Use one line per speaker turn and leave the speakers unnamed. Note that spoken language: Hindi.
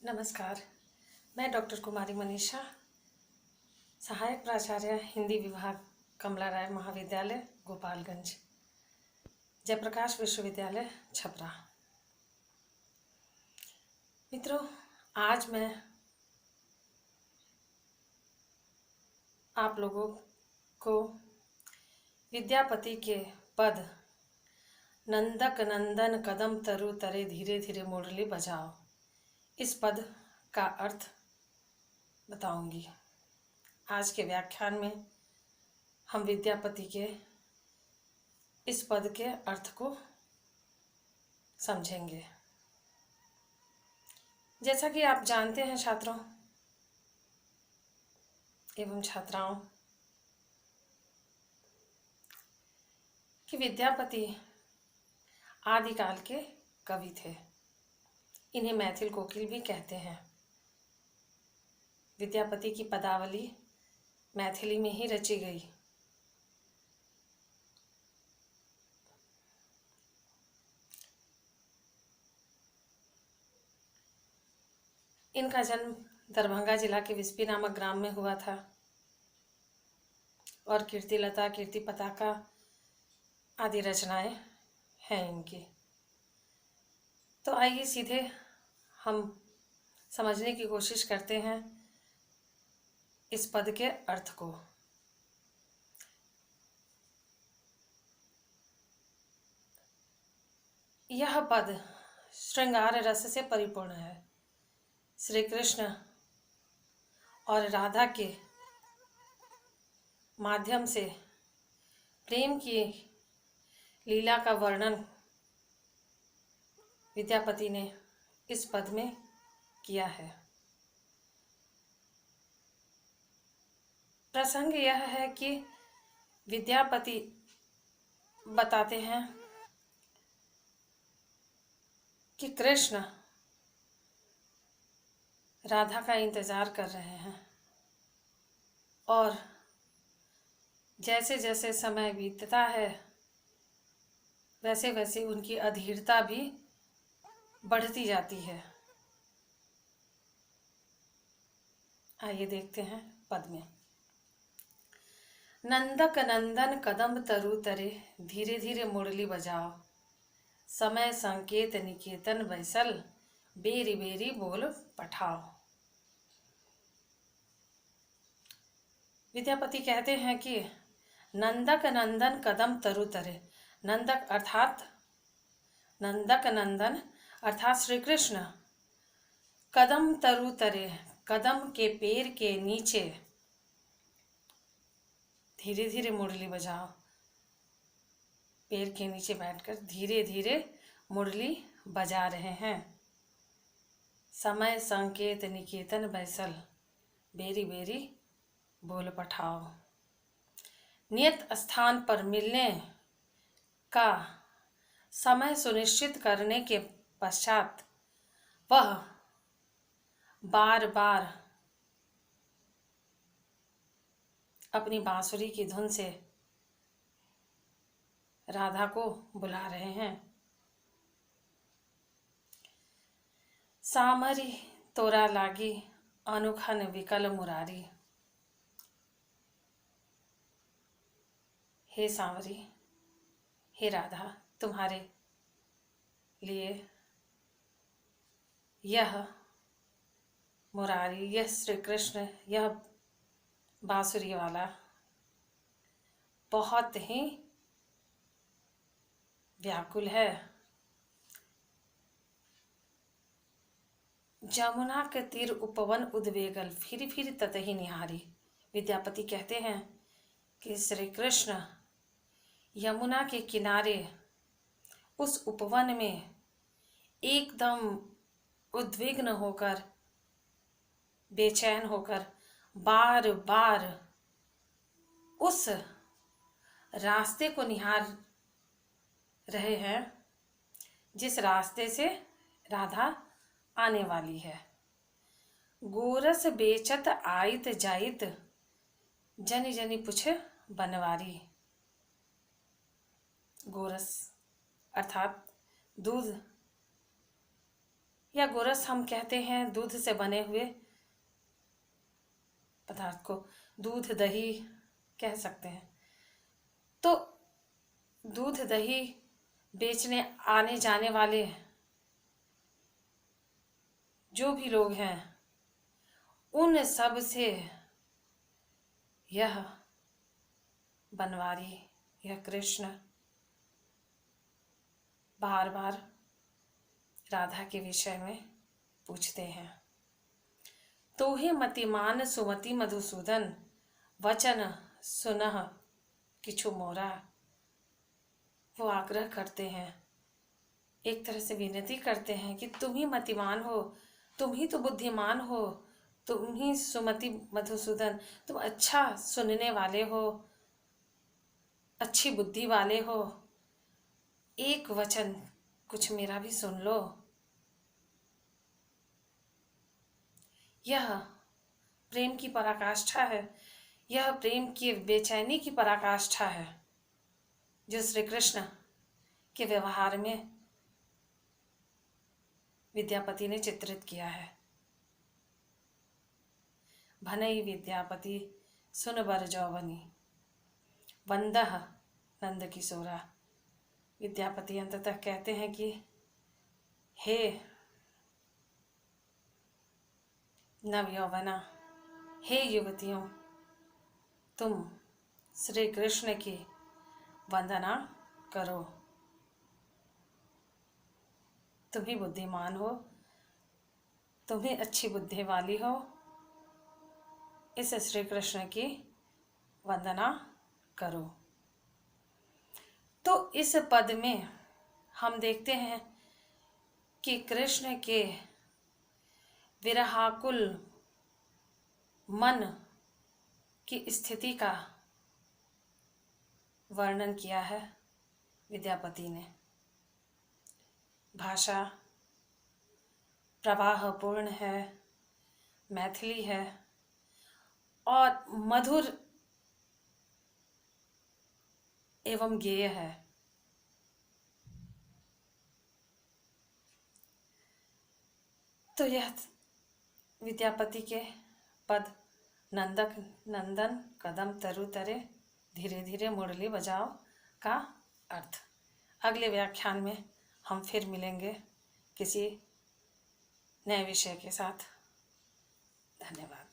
नमस्कार। मैं डॉक्टर कुमारी मनीषा, सहायक प्राचार्य हिंदी विभाग, कमला राय महाविद्यालय, गोपालगंज, जयप्रकाश विश्वविद्यालय, छपरा। मित्रों, आज मैं आप लोगों को विद्यापति के पद नंदक नंदन कदम तरु तरे धीरे धीरे मुरली बजाओ, इस पद का अर्थ बताऊंगी। आज के व्याख्यान में हम विद्यापति के इस पद के अर्थ को समझेंगे। जैसा कि आप जानते हैं छात्रों एवं छात्राओं कि विद्यापति आदिकाल के कवि थे। इन्हें मैथिल कोकिल भी कहते हैं। विद्यापति की पदावली मैथिली में ही रची गई। इनका जन्म दरभंगा जिला के विस्पी नामक ग्राम में हुआ था और कीर्तिलता, कीर्ति पताका आदि रचनाएं हैं इनकी। तो आइए सीधे हम समझने की कोशिश करते हैं इस पद के अर्थ को। यह पद श्रृंगार रस से परिपूर्ण है। श्री कृष्ण और राधा के माध्यम से प्रेम की लीला का वर्णन विद्यापति ने इस पद में किया है। प्रसंग यह है कि विद्यापति बताते हैं कि कृष्ण राधा का इंतजार कर रहे हैं और जैसे जैसे समय बीतता है वैसे वैसे उनकी अधीरता भी बढ़ती जाती है। आइए देखते हैं पद में। नंदक नंदन कदम तरु तरे धीरे धीरे मुरली बजाओ, समय संकेत निकेतन बैसल बेरी बेरी बोल पठाओ। विद्यापति कहते हैं कि नंदक नंदन कदम तरु तरे, नंदक नंदन अर्थात श्री कृष्ण कदम तरु तरे, कदम के पैर के नीचे धीरे धीरे मुरली बजाओ। पैर के नीचे बैठकर धीरे धीरे मुरली बजा रहे हैं। समय संकेत निकेतन बैसल बेरी बेरी बोल पठाओ। नियत स्थान पर मिलने का समय सुनिश्चित करने के पश्चात वह बार बार अपनी बांसुरी की धुन से राधा को बुला रहे हैं। सामरी तोरा लागी अनुखन विकल मुरारी, हे सांवरी, हे राधा, तुम्हारे लिए यह मुरारी, यह श्री कृष्ण, यह बांसुरी वाला बहुत ही व्याकुल है। जमुना के तीर उपवन उद्वेगल फिर ततहि निहारी। विद्यापति कहते हैं कि श्री कृष्ण यमुना के किनारे उस उपवन में एकदम उद्विग्न होकर, बेचैन होकर बार बार उस रास्ते को निहार रहे हैं जिस रास्ते से राधा आने वाली है। गोरस बेचत आइत जाइत जनी जनी पुछ बनवारी। गोरस अर्थात दूध या गोरस हम कहते हैं दूध से बने हुए पदार्थ को, दूध दही कह सकते हैं। तो दूध दही बेचने आने जाने वाले जो भी लोग हैं, उन सब से यह बनवारी, यह कृष्ण बार बार राधा के विषय में पूछते हैं। तो ही मतिमान सुमति मधुसूदन वचन सुनह किछु मोरा। वो आग्रह करते हैं, एक तरह से विनती करते हैं कि तुम ही मतिमान हो, तुम ही तो बुद्धिमान हो, तुम ही सुमति मधुसूदन, तुम अच्छा सुनने वाले हो, अच्छी बुद्धि वाले हो, एक वचन कुछ मेरा भी सुन लो। यह प्रेम की पराकाष्ठा है, यह प्रेम की बेचैनी की पराकाष्ठा है जो श्री कृष्ण के व्यवहार में विद्यापति ने चित्रित किया है। भनई विद्यापति सुन बर जौवनी वंदह नंद किशोरा। विद्यापति अंततः कहते हैं कि हे नव यौवना, हे युवतियों, तुम श्री कृष्ण की वंदना करो। तुम ही बुद्धिमान हो, तुम ही अच्छी बुद्धि वाली हो, इस श्री कृष्ण की वंदना करो। तो इस पद में हम देखते हैं कि कृष्ण के विरहाकुल मन की स्थिति का वर्णन किया है विद्यापति ने। भाषा प्रवाहपूर्ण है, मैथिली है और मधुर एवं गेय है। तो यह विद्यापति के पद नंदक नंदन कदम तरु तरे धीरे धीरे मुरली बजाओ का अर्थ। अगले व्याख्यान में हम फिर मिलेंगे किसी नए विषय के साथ। धन्यवाद।